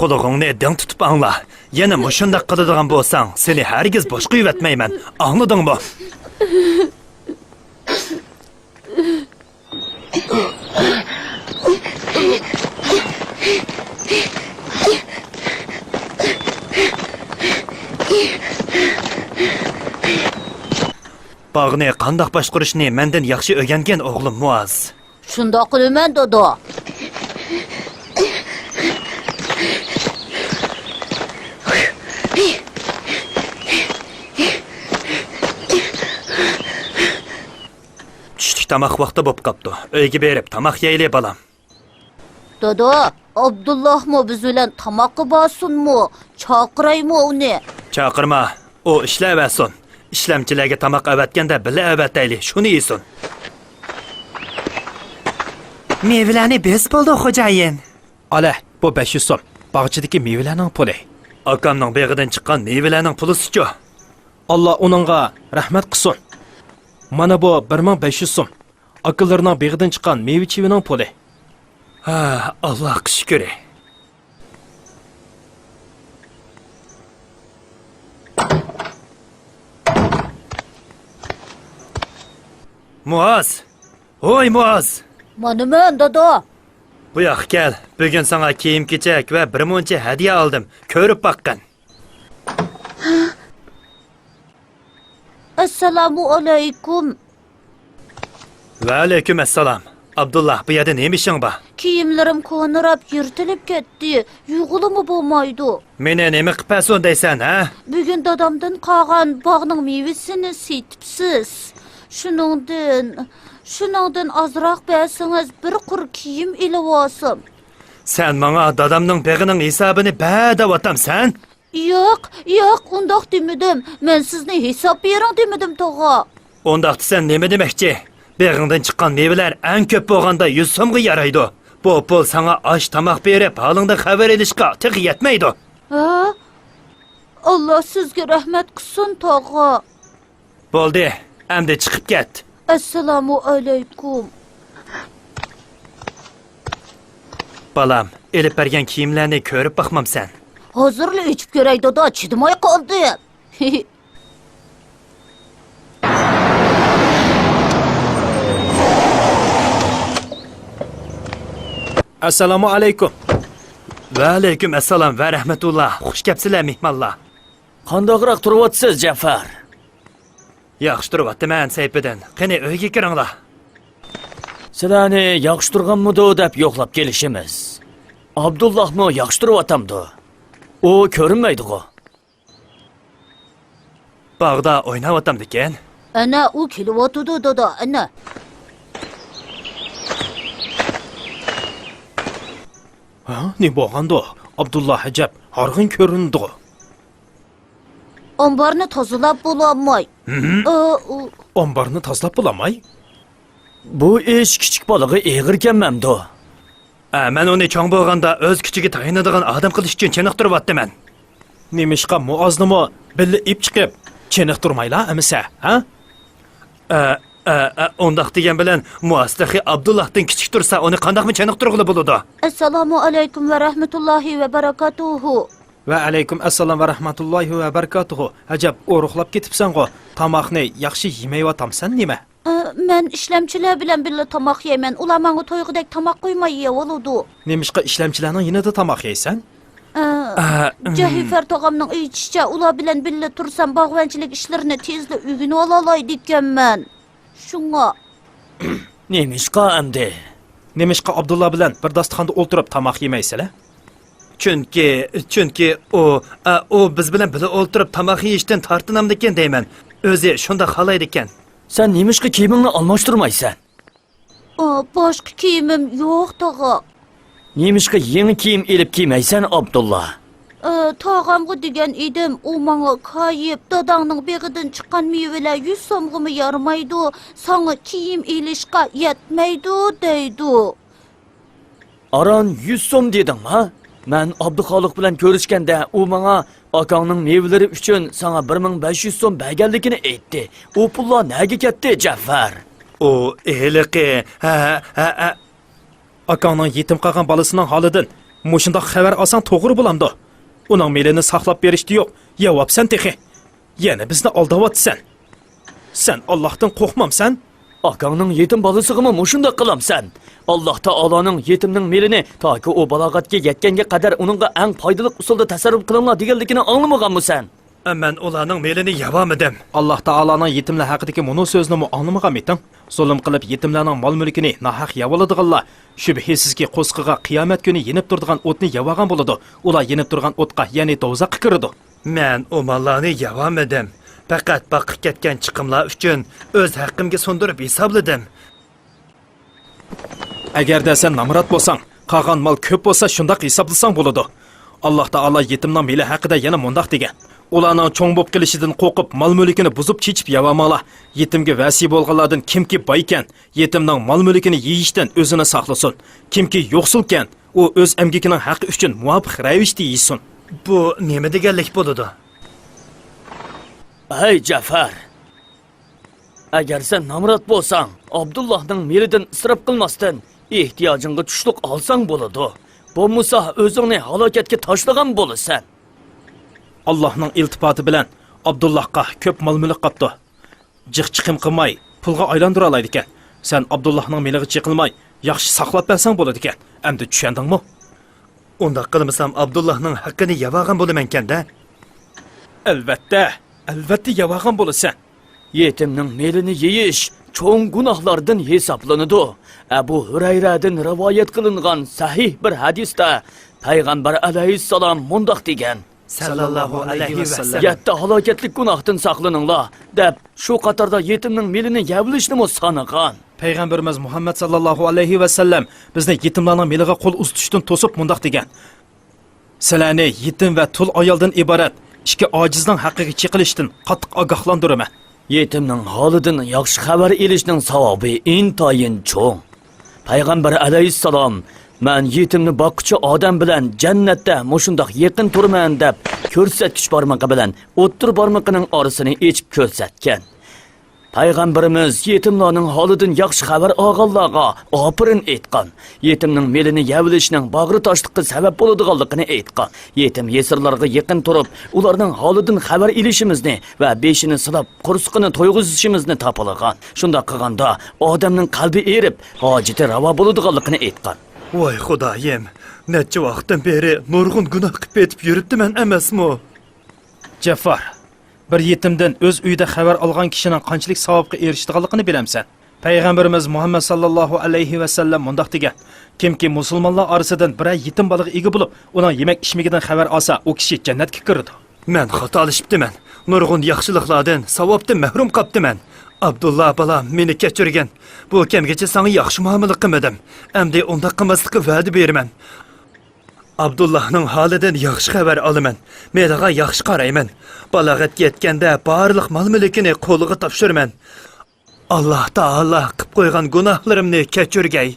Qulog'ingni ding tutib angla. Yana mushundaq qiladigan bo'lsang, seni hargiz bosh qo'yib etmayman. Angladingmi? Bağni qandaq boshqarishni mendan yaxshi o'rgangan o'g'lim Muaz. Shundoq qilaman, dodo. Tushlik tamoq vaqti bo'lib qopti. Uyga berib tamoq yeyli balam. Dodo, Abdullahmi biz bilan tamoqqa borsinmi? Chaqiraymi uni? Chaqirma, u ishlayversin. İşlemchilarga tamoq avatganda bila avatayli, shuni yesin. Meyvelarni bez bo'ldi, xo'jayin. Ala, bu 500 so'm. Bog'chidagi meyvelarning puli. Akamning beg'idan chiqqan meyvelarning pulisi-chi? Alloh uningga rahmat qilsin. Mana bu 1500 so'm. Akalarning beg'idan chiqqan meyve-chevining puli. Ha, Allohga shukr. Muaz! Oy Muaz! Mana men, dodo. Bu yoqqa kel. Bugun sana kiyim-kechak va bir muncha hadiya oldim. Ko'rib boqqin. Assalomu alaykum. Va alaykum assalom. Abdullah, bu yerda nima ishing bor? Kiyimlarim ko'nirab, yirtilib ketdi. Yug'ilimi bo'lmaydi. Meni nima qilpasan deysan, ha? Bugun dadamdan qolgan bog'ning mevasini seytibsiz. Shuningdan azroq bersangiz bir qur kiyim ilib olsam. Sen menga dadamning beg'ining hisobini badab otamsan? Yo'q, undoq demadim. Men sizni hisob bering demadim, tog'a. Undaq desen nima demoqchi? Beg'ingdan chiqqan mevalar eng ko'p bo'lganda 100 so'mga yaraydi. Bu pul sana osh tamoq berib, holingda xabar olishga tiq yetmaydi. Ha? Alloh sizga rahmat qilsin, tog'a. Bo'ldi, endi chiqib ket. Assalomu alaykum. Balam, elib bergan kiyimlarni ko'rib boqmamsan. Hozirli ichib ko'ray, dodo, chidamay qoldi. Assalomu alaykum. Va alaykum assalom va rahmatulloh. Xush kelibsizlar mehmonlar. Qandoqroq turibsiz, Jafar? Yaxshi turibman, Sayfiddin. Qani uyga kiringlar. Sizlarni yaxshi turganmidi deb yo'qlab kelishimiz. Abdullahmi yaxshi turayotamdi? U ko'rinmaydi-ku. Bog'da o'ynayaptamdi ekan. Ana u kelyapti, dodo, ana. Ha, ne bo'lgandi? Abdullah ajab, horg'in ko'rindi. Omborni tozalab bo'lolmay. Omborni tozalab bo'lamay? Bu ish kichik bolaga eg'irkanmamdi. Men uni cho'ng bo'lganda o'z kuchiga tayinadigan odam qilish uchun chiniqtiryapman. Nemishqa Muoznimi billa ip chiqib, chiniqtirmaylar amisa, ha? Undaq degan bilan Muastaxi Abdullahdan kichik tursa, uni qandaqmi chiniqtirg'ili bo'ladi? Assalomu alaykum va rahmatullohi va barakatuhu. Va alaykum assalom va rahmatullohi va barakatuhu. Ajab, o'ruqlab ketibsan-ku. Tamoqni yaxshi yemayyotamsan nima? Men ishlamchilar bilan birga tamoq yeyman. Ular menga to'yg'idek tamoq qo'ymay yeyoladi. Nemishqa ishlamchilarning yanada tamoq yeysan? Jahifar tog'amning aytishicha, ular bilan birga tursam bog'vanchilik ishlarini tezda o'rganib olalay ekanman. Shunga. Nemishqa endi? Nemishqa Abdullah bilan bir dasturxonda o'ltirib tamoq yemaysizlar? Chunki u biz bilan birga o'ltirib tamoq yeyishdan tortinamdi ekan deyman. O'zi shunda xohlaydi ekan. Sen nemishqa kiyimingni almashtirmaysan? Boshqa kiyimim yo'q, tog'a. Nemishqa yangi kiyim elib kiymaysan, Abdullah? Tog'amga degan edim, u menga qayib, dadangning beg'idan chiqqan mevalar 100 so'mg'imi yarmaydi, sana kiyim elishga yetmaydi deydi. Aran 100 so'm deding, ha? Men Abduxoliq bilan ko'rishganda u menga akangning mevalari uchun sana 1500 so'm berganligini aytdi. U pullar nega ketdi, Jafar? O eliqi Akangning yetim qolgan bolasining holidan Mushundoq xabar olsang to'g'ri bo'lamdi. Uning melini saqlab berishdi yo'q. Yevapsan texi. Yana bizni aldayapsan. Sen Allohdan qo'rqmamsan? Akangning yetim bolasig'imi mushunda qilamsan? Alloh taoloning yetimning melini toki u balog'atga yetganga qadar uningga eng foydali usulda tasarruf qilinglar deganligini anglamaganmisan? Men ularning melini yavamidim. Alloh taolaning yetimlar haqidagi mono so'zni anglamaganmisan? Zulm qilib yetimlarning mol-mulkini nahaq yavoladiganlar shubhisizki qo'sqiga qiyomat kuni yenib turadigan o'tni yavagan bo'ladi. Ular yenib turgan o'tqa, ya'ni do'zaxga kiradi. Men o mallarni yavamidim. Faqat baqib ketgan chiqimlar uchun o'z haqqimga so'ndirib hisobladim. Agarda sen namrat bo'lsang, qolgan mol ko'p bo'lsa shundoq hisoblasang bo'ladi. Alloh taolo yetimning meli haqida yana mundaq degan. Ularning cho'ng bo'lib kelishidan qo'rqib, mol-mulkini buzib chechib yavamoqlar. Yetimga vasi bo'lganlardan kimki boy ekan, yetimning mol-mulkini yeyishdan o'zini saqlasin. Kimki yo'qsulkan, u o'z amgikining haqqi uchun muvofiq ravishda yesin. Bu nima deganlik bo'ladi? Ey Jafar, agar sen namrat bo'lsang, Abdullohning melidan isrof qilmasdan ehtiyojingga tushliq olsang bo'ladi. Bo'lmasa o'zingni halokatga tashlagan bo'lasan. Allohning iltifoti bilan Abdullohga ko'p mol-mulk qopdi. Jiq-chiqim qilmay, pulga aylantira oladi ekan. Sen Abdullohning meliga chiqilmay, yaxshi saqlab bersan bo'ladi ekan. Endi tushundingmi? Unda qilmasam Abdullohning haqqini yavagan bo'laman-kanda. Albatta yavagan bo'lasan. Yetimning melini yeyish cho'ng gunohlardan hisoblanadi. Abu Hurayradan rivoyat qilingan sahih bir hadisda payg'ambar alayhissalom mundoq degan: Sallallohu alayhi vasallam. Yatta halokatlik gunohdan saqlaninglar deb shu qatorda yetimning melini yavlishni sanagan. Payg'ambarimiz Muhammad sallallohu alayhi vasallam bizni yetimlarning meliga qo'l uzatishdan to'sib mundoq degan: Sizlarni yetim va tul ayoldan iborat ikki ojizning haqqiga chiqilishdan qattiq ogohlantiraman. Yetimning holidan yaxshi xabar elishning savobi intoyin cho'ng. Payg'ambar alayhissalom "Men yetimni boqquchi odam bilan jannatda mushundoq yaqin turman" deb ko'rsatkich barmoqi bilan o'ttir barmoqining orasini echib ko'rsatgan. Payg'ambarimiz yetimlarning holidan yaxshi xabar olganlarga opirin aytgan. Yetimning melini yavlishning bag'ri toshliqqa sabab bo'ladiganligini aytgan. Yetim yesirlarga yaqin turib, ularning holidan xabar ilishimizni va beshini silab, qursqini to'yg'izishimizni topilgan. Shunda qilganda odamning qalbi erib, hojati ravo bo'ladiganligini aytgan. Voy Xudoyim, necha vaqtdan beri nurg'un gunoh qilib etib yuribdiman emasmi? Jafar, bir yetimdan o'z uyida xabar olgan kishining qanchalik savobga erishadiganligini bilamsan. Payg'ambarimiz Muhammad sallallohu alayhi vasallam mundoq degan: Kimki musulmonlar orasidan bir yetim bolaga ega bo'lib, uning yemak ichmagidan xabar olsa, u kishi jannatga kiradi. Men xatolashibdiman. Nurg'un yaxshiliklardan, savobdan mahrum qolibdiman. Abdullah balam meni kechirgan. Bu kamgacha sana yaxshi muomala qilmadim. Endi unda qilmaslikka va'da beraman. Abdullahning holidan yaxshi xabar olaman. Meliga yaxshi qarayman. Balog'atga yetganda barliq mol-mulkini qo'liga topshiraman. Alloh taolo qilib qo'ygan gunohlarimni kechirgay.